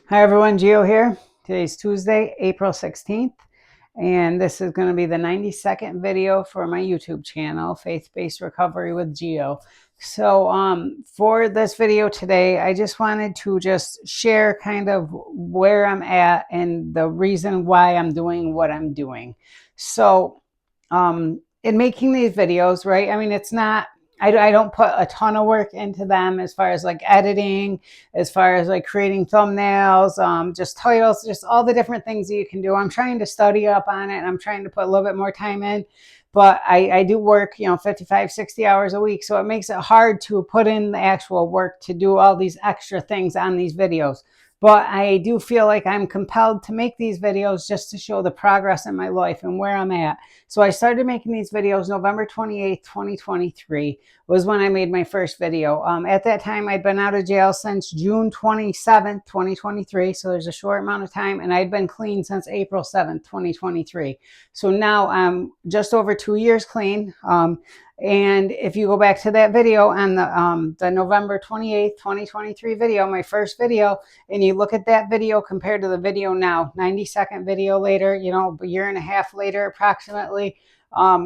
Hi everyone, Gio here. Today's Tuesday, April 16th, and this is going to be the 90-second video for my YouTube channel, Faith-Based Recovery with Gio. So for this video today, I just wanted to share kind of where I'm at and the reason why I'm doing what I'm doing. In making these videos, right, I mean, it's not, I don't put a ton of work into them as far as like editing, as far as like creating thumbnails, just titles, just all the different things that you can do. I'm trying to study up on it and I'm trying to put a little bit more time in, but I do work, 55, 60 hours a week. So it makes it hard to put in the actual work to do all these extra things on these videos. But I do feel like I'm compelled to make these videos just to show the progress in my life and where I'm at. So I started making these videos November 28th, 2023 was when I made my first video. At that time, I'd been out of jail since June 27th, 2023. So there's a short amount of time, and I'd been clean since April 7th, 2023. So now I'm just over 2 years clean. And if you go back to that video on the November 28th, 2023 video, my first video, and you look at that video compared to the video now, 90-second video later, a year and a half later approximately,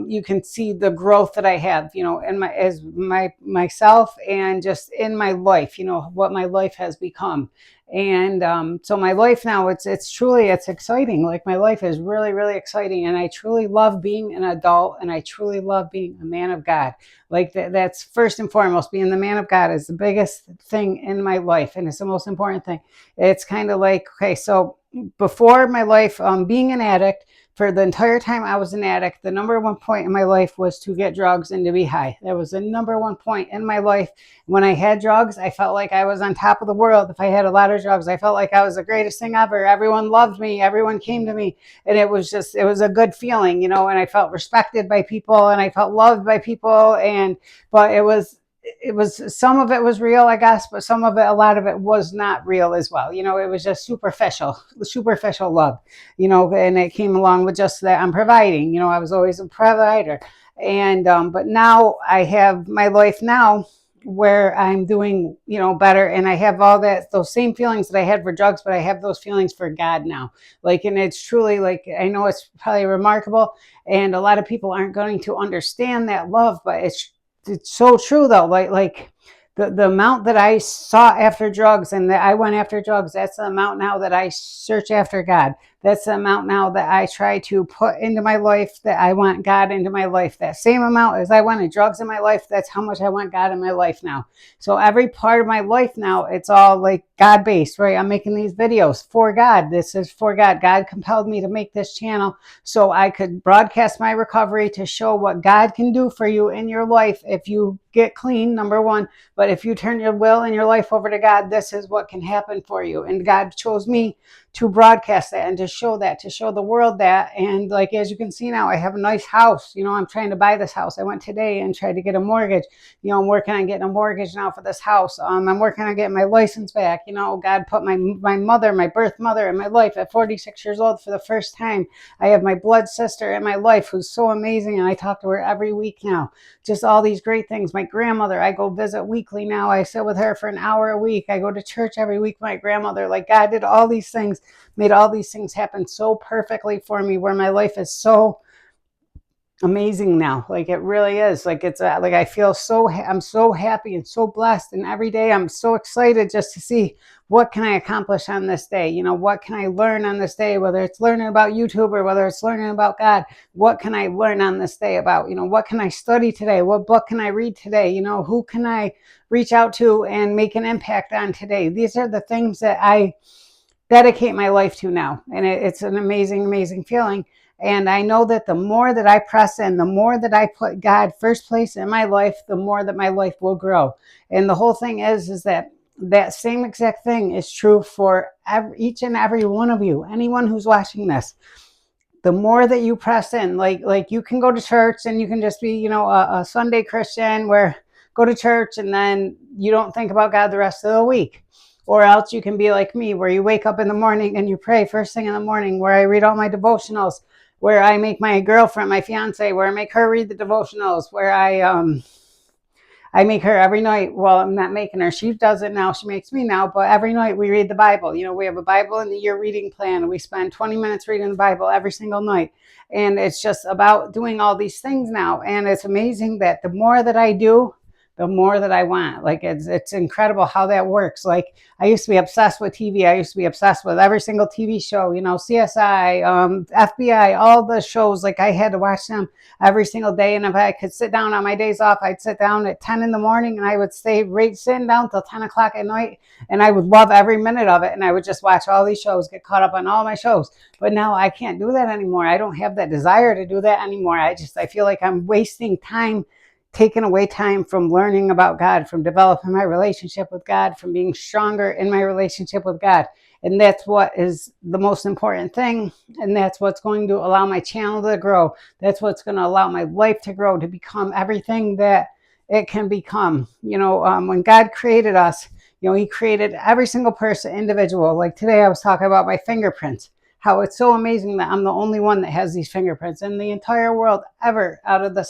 you can see the growth that I have, in myself and just in my life, what my life has become. And so my life now, it's exciting. Like my life is really, really exciting. And I truly love being an adult, and I truly love being a man of God. Like that's first and foremost, being the man of God is the biggest thing in my life. And it's the most important thing. It's kind of like, okay, so before my life, being an addict, for the entire time I was an addict, the number one point in my life was to get drugs and to be high. That was the number one point in my life. When I had drugs, I felt like I was on top of the world. If I had a lot of drugs, I felt like I was the greatest thing ever. Everyone loved me. Everyone came to me. And it was a good feeling, and I felt respected by people and I felt loved by people. But it was some of it was real, I guess, but a lot of it was not real as well. It was just superficial love, and it came along with just that I'm providing. I was always a provider. But now I have my life now where I'm doing, better. And I have those same feelings that I had for drugs, but I have those feelings for God now. And it's truly I know it's probably remarkable, and a lot of people aren't going to understand that love, but it's so true though. The amount that I sought after drugs and that I went after drugs, that's the amount now that I search after God. That's the amount now that I try to put into my life, that I want God into my life. That same amount as I wanted drugs in my life, that's how much I want God in my life now. So every part of my life now, it's all like God-based, right? I'm making these videos for God. This is for God. God compelled me to make this channel so I could broadcast my recovery to show what God can do for you in your life if you get clean, number one. But if you turn your will and your life over to God, this is what can happen for you. And God chose me to broadcast that and to show the world that. And as you can see now, I have a nice house. I'm trying to buy this house. I went today and tried to get a mortgage. I'm working on getting a mortgage now for this house. I'm working on getting my license back. God put my mother, my birth mother, in my life at 46 years old for the first time. I have my blood sister in my life who's so amazing, and I talk to her every week now. Just all these great things. My grandmother, I go visit weekly now. I sit with her for an hour a week. I go to church every week with my grandmother. God did all these things, made all these things happen so perfectly for me, where my life is so amazing now. It really is. I feel I'm so happy and so blessed, and every day I'm so excited just to see what can I accomplish on this day. What can I learn on this day, whether it's learning about YouTube or whether it's learning about God. What can I learn on this day about, what can I study today? What book can I read today? Who can I reach out to and make an impact on today? These are the things that I dedicate my life to now, and it's an amazing, amazing feeling. And I know that the more that I press in, the more that I put God first place in my life, the more that my life will grow. And the whole thing is that same exact thing is true for each and every one of you, anyone who's watching this. The more that you press in, like you can go to church and you can just be, a Sunday Christian, where go to church and then you don't think about God the rest of the week. Or else you can be like me, where you wake up in the morning and you pray first thing in the morning, where I read all my devotionals, where I make my girlfriend, my fiance, where I make her read the devotionals, where I make her every night. Well, I'm not making her. She does it now. She makes me now. But every night we read the Bible. We have a Bible in the year reading plan. We spend 20 minutes reading the Bible every single night. And it's just about doing all these things now. And it's amazing that the more that I do, the more that I want. Like it's incredible how that works. Like I used to be obsessed with TV. I used to be obsessed with every single TV show, CSI, FBI, all the shows. Like I had to watch them every single day. And if I could sit down on my days off, I'd sit down at 10 in the morning and I would stay right sitting down till 10 o'clock at night. And I would love every minute of it. And I would just watch all these shows, get caught up on all my shows. But now I can't do that anymore. I don't have that desire to do that anymore. I feel like I'm wasting time, taking away time from learning about God, from developing my relationship with God, from being stronger in my relationship with God. And that's what is the most important thing. And that's what's going to allow my channel to grow. That's what's going to allow my life to grow, to become everything that it can become. When God created us, he created every single person individual. Like today I was talking about my fingerprints, how it's so amazing that I'm the only one that has these fingerprints in the entire world ever. Out of the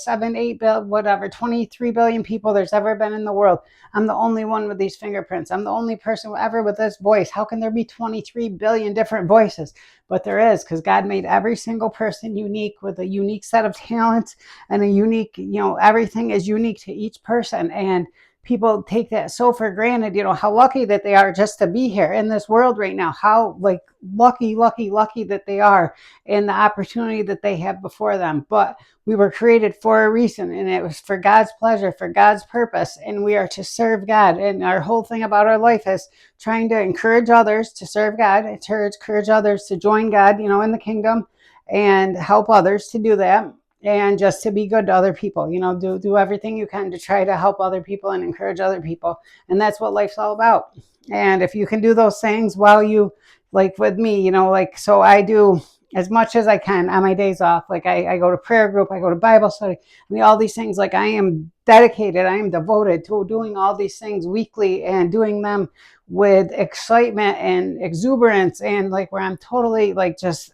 23 billion people there's ever been in the world, I'm the only one with these fingerprints. I'm the only person ever with this voice. How can there be 23 billion different voices? But there is, because God made every single person unique with a unique set of talents and a unique, everything is unique to each person. And people take that so for granted, how lucky that they are just to be here in this world right now, how lucky that they are, and the opportunity that they have before them. But we were created for a reason, and it was for God's pleasure, for God's purpose, and we are to serve God. And our whole thing about our life is trying to encourage others to serve God, encourage others to join God, in the kingdom, and help others to do that. And just to be good to other people, do everything you can to try to help other people and encourage other people. And that's what life's all about. And if you can do those things while you, like with me, so I do as much as I can on my days off. Like I go to prayer group, I go to Bible study, all these things. Like I am dedicated, I am devoted to doing all these things weekly and doing them with excitement and exuberance, and like where I'm totally just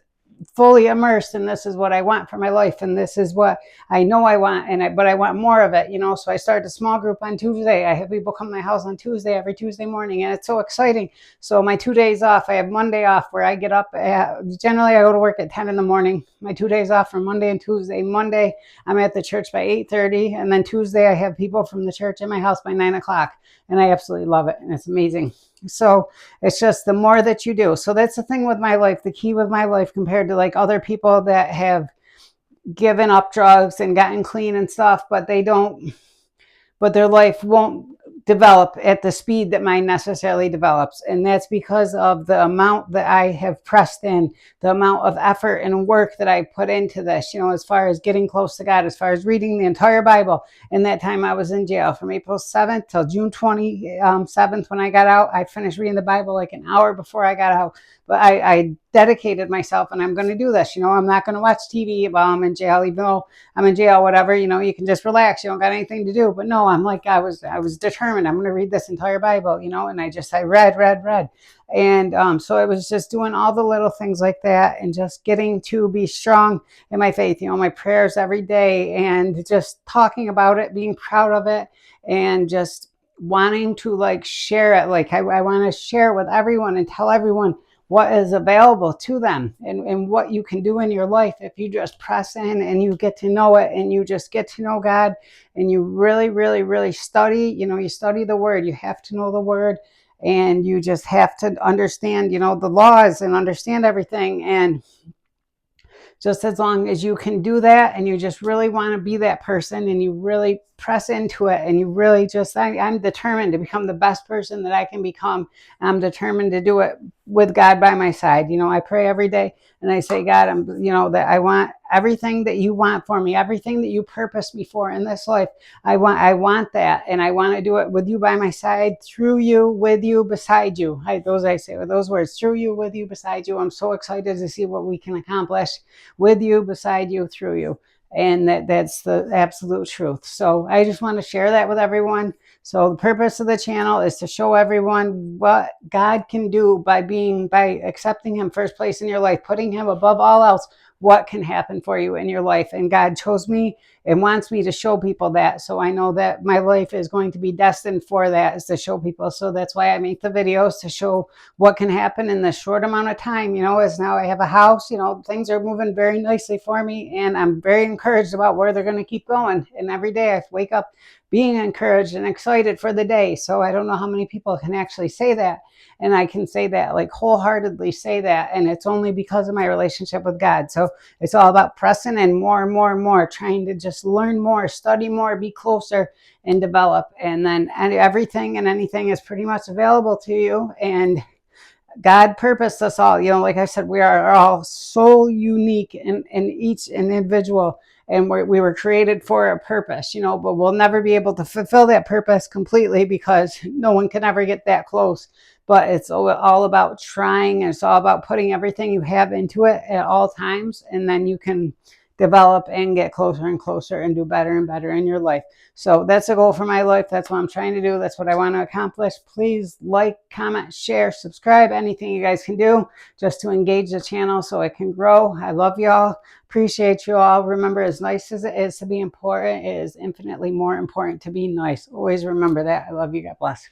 fully immersed, and this is what I want for my life, and this is what I know I want, but I want more of it, so I started a small group on Tuesday. I have people come to my house on Tuesday, every Tuesday morning, and it's so exciting. So my 2 days off, I have Monday off where I get up generally I go to work at 10 in the morning. My 2 days off from Monday and Tuesday. Monday I'm at the church by 8:30, and then Tuesday I have people from the church in my house by 9 o'clock, and I absolutely love it, and it's amazing. So it's just the more that you do. So that's the thing with my life, the key with my life compared to other people that have given up drugs and gotten clean and stuff, but their life won't develop at the speed that mine necessarily develops. And that's because of the amount that I have pressed in, the amount of effort and work that I put into this, as far as getting close to God, as far as reading the entire Bible. In that time I was in jail from April 7th till June 27th when I got out. I finished reading the Bible like an hour before I got out. But I dedicated myself, and I'm going to do this. I'm not going to watch TV while I'm in jail, even though I'm in jail, whatever, you can just relax. You don't got anything to do. But no, I was determined. I'm going to read this entire Bible, and I read. And so I was just doing all the little things like that, and just getting to be strong in my faith, my prayers every day, and just talking about it, being proud of it, and just wanting to share it. I want to share it with everyone and tell everyone what is available to them, and what you can do in your life if you just press in and you get to know it, and you just get to know God, and you really, really, really study. You study the Word. You have to know the Word, and you just have to understand, the laws, and understand everything. And just as long as you can do that, and you just really want to be that person, and you really press into it, and you really I'm determined to become the best person that I can become. I'm determined to do it with God by my side. I pray every day, and I say, God, that I want everything that you want for me, everything that you purpose me for in this life. I want that, and I want to do it with you by my side, through you, with you, beside you. I say with those words, through you, with you, beside you. I'm so excited to see what we can accomplish with you, beside you, through you. And that's the absolute truth. So I just want to share that with everyone. So the purpose of the channel is to show everyone what God can do by accepting him first place in your life, putting him above all else, what can happen for you in your life. And God chose me and wants me to show people that. So I know that my life is going to be destined for that, is to show people. So that's why I make the videos, to show what can happen in this short amount of time. As now I have a house, things are moving very nicely for me, and I'm very encouraged about where they're going to keep going. And every day I wake up being encouraged and excited for the day. So I don't know how many people can actually say that. And I can say that, like, wholeheartedly say that. And it's only because of my relationship with God. So it's all about pressing and more and more and more, trying to just learn more, study more, be closer, and develop. And then everything and anything is pretty much available to you. And God purposed us all. Like I said, we are all so unique in each individual, and we were created for a purpose, but we'll never be able to fulfill that purpose completely, because no one can ever get that close. But it's all about trying, and it's all about putting everything you have into it at all times, and then you can develop and get closer and closer and do better and better in your life. So that's a goal for my life. That's what I'm trying to do. That's what I want to accomplish. Please like, comment, share, subscribe, anything you guys can do just to engage the channel so it can grow. I love y'all. Appreciate you all. Remember, as nice as it is to be important, it is infinitely more important to be nice. Always remember that. I love you. God bless.